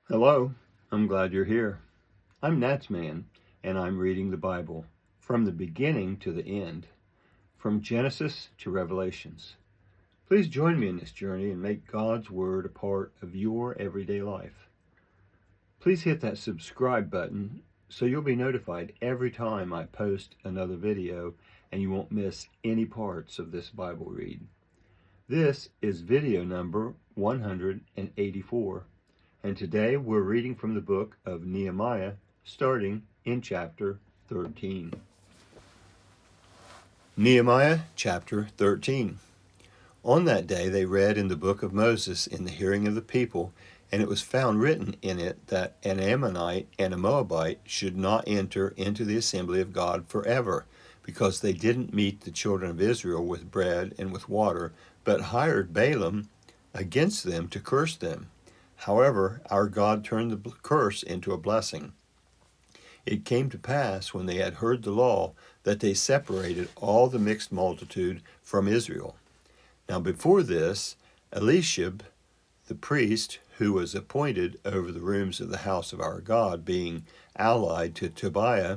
Hello, I'm glad you're here. I'm NatsMan, and I'm reading the Bible from the beginning to the end, from Genesis to Revelations. Please join me in this journey and make God's Word a part of your everyday life. Please hit that subscribe button so you'll be notified every time I post another video and you won't miss any parts of this Bible read. This is video number 184. And today we're reading from the book of Nehemiah, starting in chapter 13. Nehemiah chapter 13. On that day they read in the book of Moses in the hearing of the people, and it was found written in it that an Ammonite and a Moabite should not enter into the assembly of God forever, because they didn't meet the children of Israel with bread and with water, but hired Balaam against them to curse them. However, our God turned the curse into a blessing. It came to pass, when they had heard the law, that they separated all the mixed multitude from Israel. Now before this, Eliashib, the priest, who was appointed over the rooms of the house of our God, being allied to Tobiah,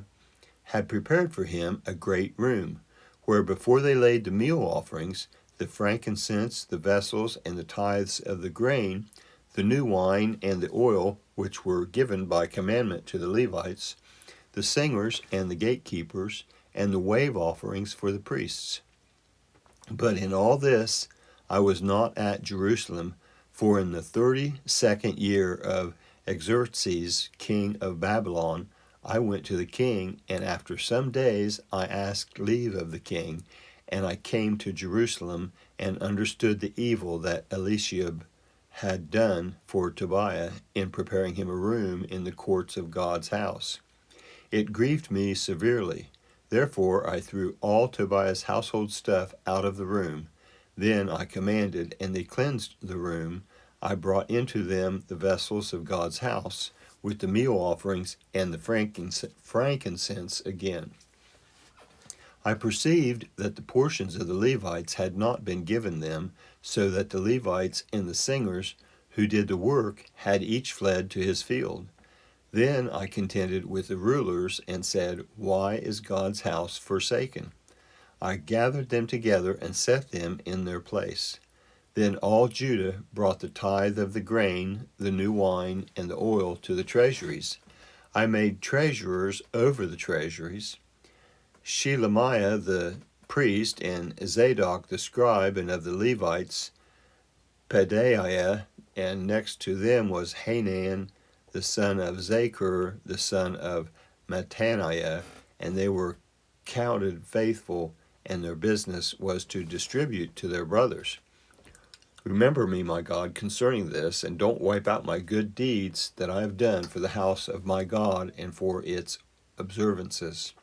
had prepared for him a great room, where before they laid the meal offerings, the frankincense, the vessels, and the tithes of the grain, the new wine and the oil, which were given by commandment to the Levites, the singers and the gatekeepers, and the wave offerings for the priests. But in all this I was not at Jerusalem, for in the 32nd year of Xerxes, king of Babylon, I went to the king, and after some days I asked leave of the king, and I came to Jerusalem, and understood the evil that Eliashib had done for Tobiah in preparing him a room in the courts of God's house. It grieved me severely. Therefore I threw all Tobiah's household stuff out of the room. Then I commanded, and they cleansed the room. I brought into them the vessels of God's house, with the meal offerings and the frankincense again. I perceived that the portions of the Levites had not been given them, so that the Levites and the singers who did the work had each fled to his field. Then I contended with the rulers and said, "Why is God's house forsaken?" I gathered them together and set them in their place. Then all Judah brought the tithe of the grain, the new wine, and the oil to the treasuries. I made treasurers over the treasuries. Shelemiah the priest, and Zadok the scribe, and of the Levites, Pedaiah, and next to them was Hanan the son of Zachar, the son of Mattaniah, and they were counted faithful, and their business was to distribute to their brothers. Remember me, my God, concerning this, and don't wipe out my good deeds that I have done for the house of my God and for its observances.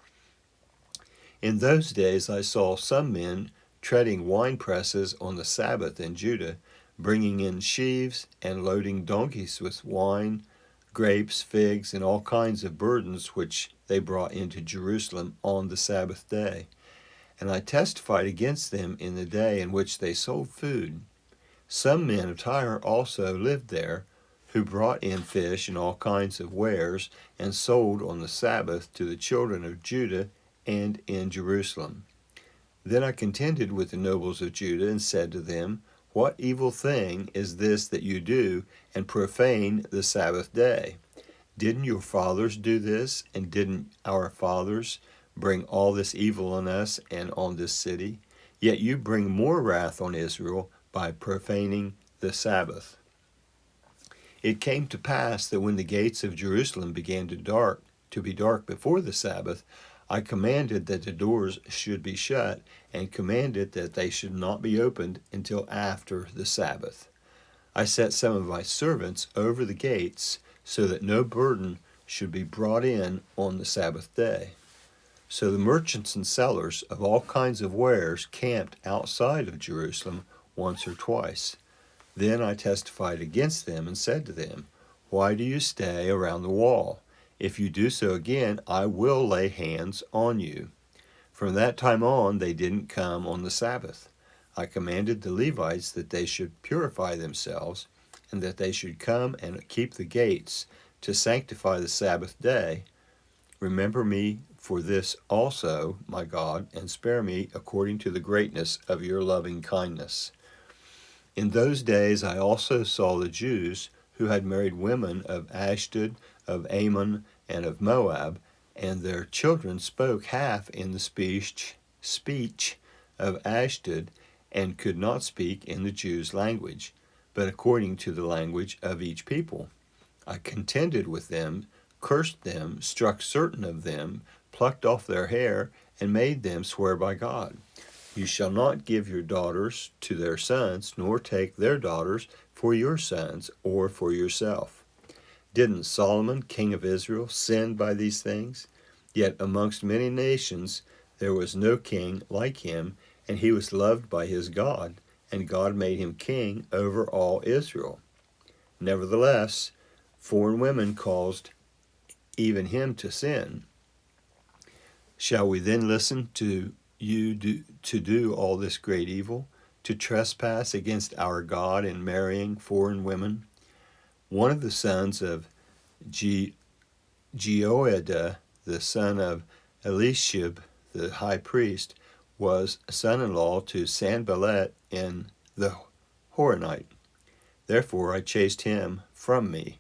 In those days I saw some men treading wine presses on the Sabbath in Judah, bringing in sheaves and loading donkeys with wine, grapes, figs, and all kinds of burdens which they brought into Jerusalem on the Sabbath day. And I testified against them in the day in which they sold food. Some men of Tyre also lived there, who brought in fish and all kinds of wares, and sold on the Sabbath to the children of Judah and in Jerusalem. Then I contended with the nobles of Judah and said to them, "What evil thing is this that you do, and profane the Sabbath day? Didn't your fathers do this, and didn't our fathers bring all this evil on us and on this city? Yet you bring more wrath on Israel by profaning the Sabbath." It came to pass that when the gates of Jerusalem began to be dark before the Sabbath, I commanded that the doors should be shut, and commanded that they should not be opened until after the Sabbath. I set some of my servants over the gates, so that no burden should be brought in on the Sabbath day. So the merchants and sellers of all kinds of wares camped outside of Jerusalem once or twice. Then I testified against them and said to them, "Why do you stay around the wall? If you do so again, I will lay hands on you." From that time on, they didn't come on the Sabbath. I commanded the Levites that they should purify themselves, and that they should come and keep the gates to sanctify the Sabbath day. Remember me for this also, my God, and spare me according to the greatness of your loving kindness. In those days I also saw the Jews who had married women of Ashdod, of Ammon, and of Moab, and their children spoke half in the speech of Ashdod, and could not speak in the Jews' language, but according to the language of each people. I contended with them, cursed them, struck certain of them, plucked off their hair, and made them swear by God. You shall not give your daughters to their sons, nor take their daughters for your sons or for yourself. Didn't Solomon, king of Israel, sin by these things? Yet amongst many nations there was no king like him, and he was loved by his God, and God made him king over all Israel. Nevertheless, foreign women caused even him to sin. Shall we then listen to you to do all this great evil, to trespass against our God in marrying foreign women? One of the sons of Jehoiada, the son of Eliashib, the high priest, was son-in-law to Sanballat in the Horonite. Therefore I chased him from me.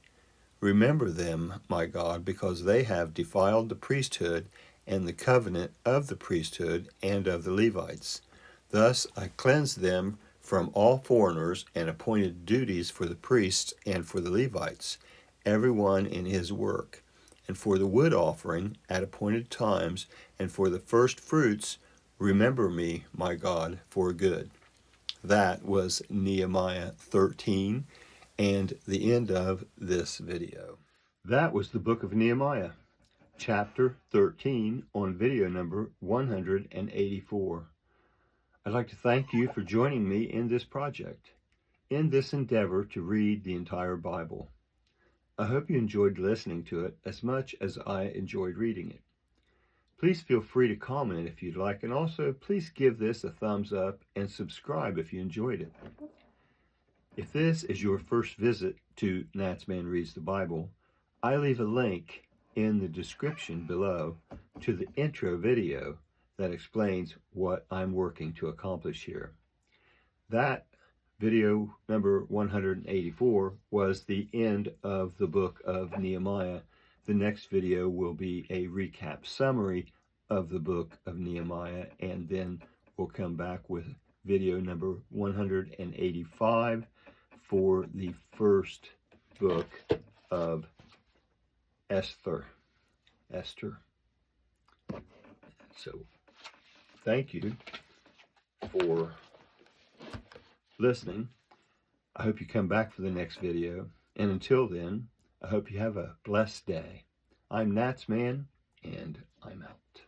Remember them, my God, because they have defiled the priesthood and the covenant of the priesthood and of the Levites. Thus I cleansed them from all foreigners and appointed duties for the priests and for the Levites, every one in his work, and for the wood offering at appointed times, and for the first fruits, remember me, my God, for good. That was Nehemiah 13 and the end of this video. That was the book of Nehemiah, chapter 13, on video number 184. I'd like to thank you for joining me in this project, in this endeavor to read the entire Bible. I hope you enjoyed listening to it as much as I enjoyed reading it. Please feel free to comment if you'd like, and also please give this a thumbs up and subscribe if you enjoyed it. If this is your first visit to NatsMan Reads the Bible, I leave a link in the description below to the intro video that explains what I'm working to accomplish here. That video number 184 was the end of the book of Nehemiah. The next video will be a recap summary of the book of Nehemiah, and then we'll come back with video number 185 for the first book of Esther. So, thank you for listening. I hope you come back for the next video. And until then, I hope you have a blessed day. I'm NatsMan, and I'm out.